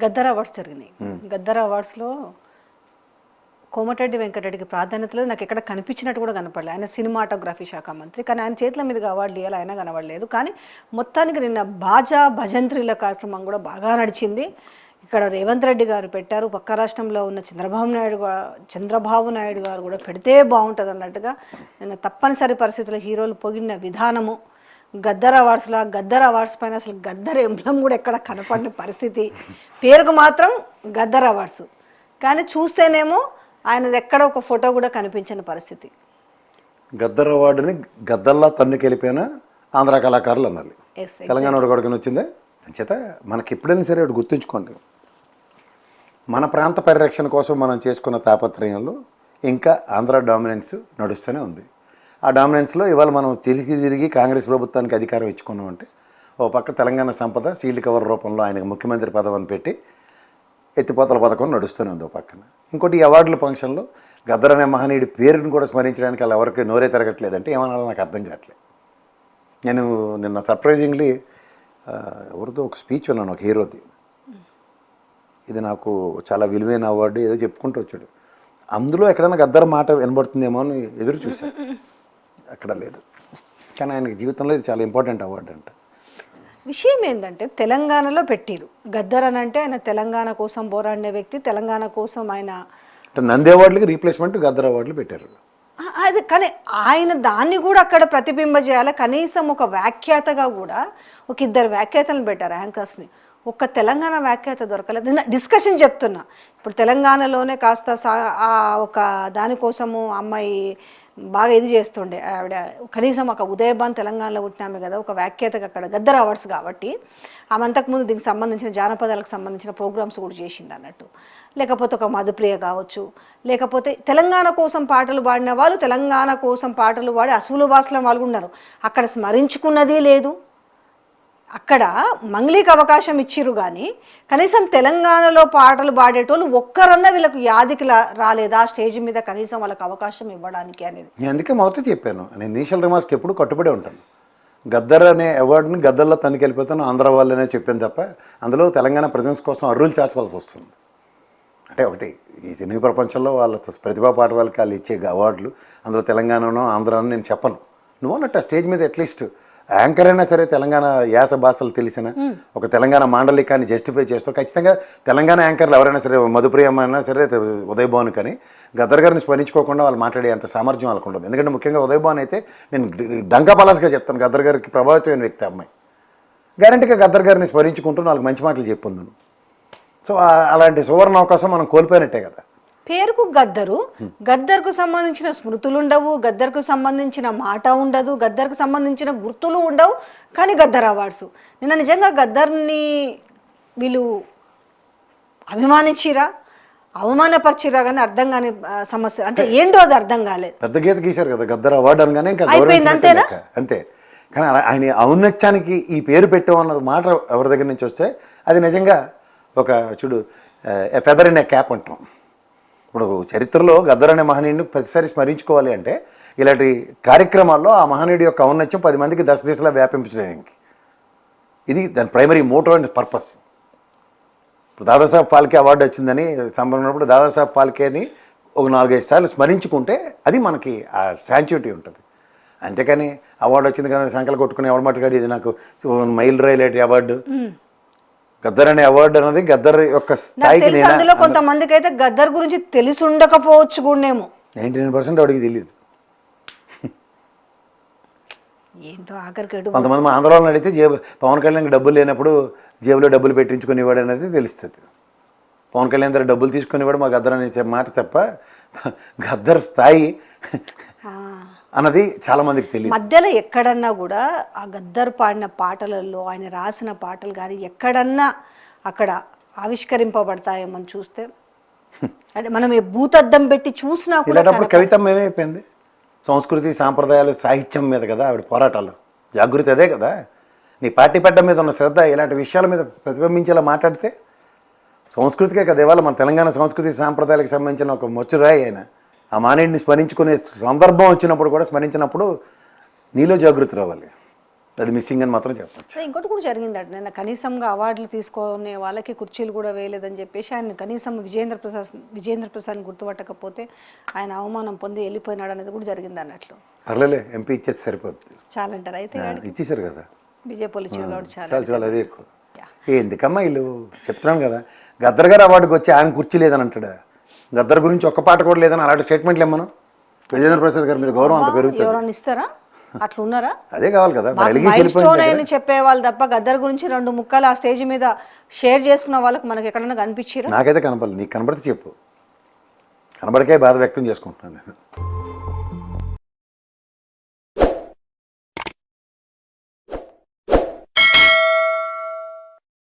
Gaddar awards జరిగినాయి. గద్దర్ అవార్డ్స్లో కోమటిరెడ్డి వెంకటరెడ్డికి ప్రాధాన్యత లేదు, నాకు ఎక్కడ కనిపించినట్టు కూడా కనపడలేదు. ఆయన సినిమాటోగ్రఫీ శాఖ మంత్రి, కానీ ఆయన చేతుల మీదుగా అవార్డులు ఇవ్వాలి, ఆయన కనబడలేదు. కానీ మొత్తానికి నిన్న బాజా భజంత్రీల కార్యక్రమం కూడా బాగా నడిచింది. ఇక్కడ రేవంత్ రెడ్డి గారు పెట్టారు, పక్క రాష్ట్రంలో ఉన్న చంద్రబాబు నాయుడు గారు కూడా పెడితే బాగుంటుంది అన్నట్టుగా నిన్న తప్పనిసరి పరిస్థితుల్లో హీరోలు పొగిడిన విధానము. గద్దర్ అవార్డ్స్ పైన అసలు గద్దర్ ఎంబ్లం కూడా ఎక్కడ కనపడిన పరిస్థితి. పేరుకు మాత్రం గద్దర్ అవార్డ్స్, కానీ చూస్తేనేమో ఆయనది ఎక్కడ ఒక ఫోటో కూడా కనిపించిన పరిస్థితి. గద్దర్ అవార్డుని గద్దల్లా తన్నుకెళ్ళిపోయిన ఆంధ్ర కళాకారులు అన్నారు. తెలంగాణ కొడుకుని వచ్చిందే అంచేత మనకి ఎప్పుడైనా సరే ఒకటి గుర్తుంచుకోండి, మన ప్రాంత పరిరక్షణ కోసం మనం చేసుకున్న తాపత్రయంలో ఇంకా ఆంధ్ర డామినెన్స్ నడుస్తూనే ఉంది. ఆ డామినెన్స్లో ఇవాళ మనం తిరిగి కాంగ్రెస్ ప్రభుత్వానికి అధికారం ఇచ్చుకున్నామంటే ఓ పక్క తెలంగాణ సంపద సీల్డ్ కవర్ రూపంలో ఆయనకు ముఖ్యమంత్రి పదవిని పెట్టి ఎత్తిపోతల పథకం నడుస్తూనే ఉంది ఓ పక్కన. ఇంకోటి ఈ అవార్డుల ఫంక్షన్లో గద్దర్ అనే మహనీయుడి పేరుని కూడా స్మరించడానికి అలా ఎవరికి నోరే తిరగట్లేదంటే ఏమన్నా నాకు అర్థం కావట్లేదు. నేను నిన్న సర్ప్రైజింగ్లీ ఎవరితో ఒక స్పీచ్ ఉన్నాను, ఒక హీరోది. ఇది నాకు చాలా విలువైన అవార్డు ఏదో చెప్పుకుంటూ వచ్చాడు. అందులో ఎక్కడైనా గద్దర్ మాట వినబడుతుందేమో అని ఎదురు చూశాను, అక్కడ లేదు. కానీ ఆయనకి జీవితంలో ఇది చాలా ఇంపార్టెంట్ అవార్డు అంట. విషయం ఏంటంటే తెలంగాణలో పెట్టిరు గద్దర్ అని అంటే ఆయన తెలంగాణ కోసం పోరాడిన వ్యక్తి, తెలంగాణ కోసం ఆయన నంది అవార్డులకి రీప్లేస్మెంట్ గద్దర్ అవార్డులు పెట్టారు. అది కానీ ఆయన దాన్ని కూడా అక్కడ ప్రతిబింబ చేయాలి. కనీసం ఒక వ్యాఖ్యాతగా కూడా ఒక ఇద్దరు వ్యాఖ్యాతలను పెట్టారు యాంకర్స్ని. ఒక్క తెలంగాణ వ్యాఖ్యాత దొరకలేదు. నేను డిస్కషన్ చెప్తున్నా, ఇప్పుడు తెలంగాణలోనే కాస్త ఒక దానికోసము అమ్మాయి బాగా ఇది చేస్తుండే ఆవిడ, కనీసం ఒక ఉదయభాన్ తెలంగాణలో పుట్టినామే కదా, ఒక వ్యాఖ్యాతగా అక్కడ గద్దర్ అవార్డ్స్ కాబట్టి ఆమె అంతకుముందు దీనికి సంబంధించిన జానపదాలకు సంబంధించిన ప్రోగ్రామ్స్ కూడా చేసింది అన్నట్టు. లేకపోతే ఒక మధుప్రియ కావచ్చు, లేకపోతే తెలంగాణ కోసం పాటలు పాడిన వాళ్ళు, తెలంగాణ కోసం పాటలు పాడి అసూలు భాషలో వాళ్ళు ఉన్నారు. అక్కడ స్మరించుకున్నది లేదు. అక్కడ మంగ్లీకి అవకాశం ఇచ్చిర్రు, కానీ కనీసం తెలంగాణలో పాటలు పాడేటోళ్ళు ఒక్కరన్నా వీళ్ళకు యాదికి రాలేదా స్టేజ్ మీద కనీసం వాళ్ళకి అవకాశం ఇవ్వడానికి అనేది. నేను అందుకే మొదట చెప్పాను, నేను ఇనీషియల్ రిమార్క్స్కి ఎప్పుడు కట్టుబడి ఉంటాను. గద్దర్ అనే అవార్డుని గద్దర్లో తనకెళ్ళిపోతాను ఆంధ్ర వాళ్ళనే చెప్పాను తప్ప అందులో తెలంగాణ ప్రజెన్స్ కోసం అర్రులు చాచవలసి వస్తుంది. అంటే ఒకటి ఈ సినీ ప్రపంచంలో వాళ్ళ ప్రతిభా పాట వాళ్ళకి వాళ్ళు ఇచ్చే అవార్డులు అందులో తెలంగాణనో ఆంధ్రానో నేను చెప్పను. నువ్వు అన్నట్టు ఆ స్టేజ్ మీద అట్లీస్ట్ యాంకర్ అయినా సరే తెలంగాణ యాస భాషలు తెలిసిన ఒక తెలంగాణ మాండలికాన్ని జస్టిఫై చేస్తూ ఖచ్చితంగా తెలంగాణ యాంకర్లు ఎవరైనా సరే మధుప్రియమ్మ అయినా సరే ఉదయభాను కానీ గద్దర్ గారిని స్మరించుకోకుండా వాళ్ళు మాట్లాడే అంత సామర్థ్యం వాళ్ళకు ఉండదు. ఎందుకంటే ముఖ్యంగా ఉదయభాను అయితే నేను డంకా పలాస్గా చెప్తాను, గద్దర్ గారికి ప్రభావితమైన వ్యక్తి అమ్మాయి. గ్యారంటీగా గద్దర్ గారిని స్మరించుకుంటూ వాళ్ళకి మంచి మాటలు చెప్పుందును. సో అలాంటి సువర్ణ అవకాశం మనం కోల్పోయినట్టే కదా. పేరుకు గద్దర్కు సంబంధించిన స్మృతులు ఉండవు, గద్దర్కు సంబంధించిన మాట ఉండదు, గద్దర్కు సంబంధించిన గుర్తులు ఉండవు. కానీ గద్దర్ అవార్డ్స్ నిన్న నిజంగా గద్దర్ని వీళ్ళు అభిమానించిరా అవమానపరిచిరా కానీ అర్థం కాని సమస్య అంటే ఏంటో అది అర్థం కాలేదు. పెద్ద గీత గీశారు కదా గద్దర్ అవార్డు అనగానే ఇంకా అంతేనా అంతే. కానీ ఆయన ఔన్నత్యానికి ఈ పేరు పెట్టామన్న మాట ఎవరి దగ్గర నుంచి వస్తే అది నిజంగా ఒక చూడు ఫెదర్ ఇన్ ఏ క్యాప్ అంటాం. ఇప్పుడు చరిత్రలో గద్దర్ అనే మహనీయుడిని ప్రతిసారి స్మరించుకోవాలి అంటే ఇలాంటి కార్యక్రమాల్లో ఆ మహనీయుడి యొక్క ఔన్నత్యం 10 మందికి దశ దిశలా వ్యాపించడానికి ఇది దాని ప్రైమరీ మోటో అండ్ పర్పస్. ఇప్పుడు దాదాసాహెబ్ ఫాల్కే అవార్డు వచ్చిందని సంబంధించినప్పుడు దాదాసాహెబ్ ఫాల్కేని ఒక 4-5 సార్లు స్మరించుకుంటే అది మనకి ఆ శాంచుటీ ఉంటుంది. అంతేకాని అవార్డు వచ్చింది కదా సంకలు కొట్టుకుని ఎవరి మట్టుగాడు ఇది నాకు మైల్ రైలేటి అవార్డు. గద్దర్ అనే అవార్డు అనేది గద్దర్ యొక్క స్థాయికి అందులో కొంతమందికి అయితే గద్దర్ గురించి తెలిసి ఉండకపోవచ్చు కూడానేమో. 99% వాడికి తెలియదు. ఏంటో ఆఖరికి కొంతమంది మా ఆంధ్రాలో అడిగితే పవన్ కళ్యాణ్కి డబ్బులు లేనప్పుడు జేబులో డబ్బులు పెట్టించుకునేవాడు అనేది తెలుస్తుంది. పవన్ కళ్యాణ్ దగ్గర డబ్బులు తీసుకునేవాడు మా గద్దర్ అనే మాట తప్ప గద్దర్ స్థాయి అన్నది చాలా మందికి తెలియదు. మధ్యలో ఎక్కడన్నా కూడా ఆ గద్దర్ పాడిన పాటలలో ఆయన రాసిన పాటలు కానీ ఎక్కడన్నా అక్కడ ఆవిష్కరింపబడతాయేమని చూస్తే అంటే మనం భూతద్దం పెట్టి చూసినా ఇలాంటప్పుడు కవితమ్మ ఏమైపోయింది? సంస్కృతి సాంప్రదాయాలు సాహిత్యం మీద కదా ఆవిడ పోరాటాలు, జాగృతి అదే కదా. నీ పార్టీ పడ్డ మీద ఉన్న శ్రద్ధ ఇలాంటి విషయాల మీద ప్రతిబింబించేలా మాట్లాడితే సంస్కృతికే కదా. ఇవాళ మన తెలంగాణ సంస్కృతి సాంప్రదాయాలకు సంబంధించిన ఒక మొచ్చురాయి ఆయన. ఆ మానేడిని స్మరించుకునే సందర్భం వచ్చినప్పుడు కూడా స్మరించినప్పుడు నీలో జాగృతి రావాలి. అది మిస్సింగ్ అని మాత్రం చెప్పచ్చు. అదే ఇంకోటి కూడా జరిగిందట, నిన్న కనీసంగా అవార్డులు తీసుకునే వాళ్ళకి కుర్చీలు కూడా వేయలేదని చెప్పేసి ఆయన కనీసం విజేంద్ర ప్రసాద్ గుర్తుపట్టకపోతే ఆయన అవమానం పొంది వెళ్ళిపోయినాడు అనేది కూడా జరిగింది అన్నట్లు. పర్లేలే, ఎంపీ ఇచ్చేసి సరిపోద్ది. చాలా అంటారు అయితే ఇచ్చేసారు కదా, బీజేపీ ఇచ్చారు కాబట్టి చాలా చాలా అదే ఎక్కువ. ఎందుకమ్మా వీళ్ళు చెప్తున్నాను కదా, గద్దర్ గారు అవార్డుకి వచ్చి ఆయన కుర్చీ లేదని అంటాడు. గద్దర్ గురించి ఒక్క పాట కూడా లేదని అలాంటి స్టేట్మెంట్లు ఏమన్నా విజేంద్ర ప్రసాద్ గారి మీద గౌరవం అంత పెరుగుతుంది. ఎవరన్నా ఇస్తారా అట్లా ఉన్నారా? అదే కావాలి కదా, అని చెప్పే వాళ్ళు తప్ప గద్దర్ గురించి 2 ముక్కలు ఆ స్టేజ్ మీద షేర్ చేసుకున్న వాళ్ళకి మనకి ఎక్కడన్నా కనిపించారా? నాకైతే కనపడలేదు. నీకు కనబడితే చెప్పు. కనబడికే బాధ వ్యక్తం చేసుకుంటున్నాను నేను.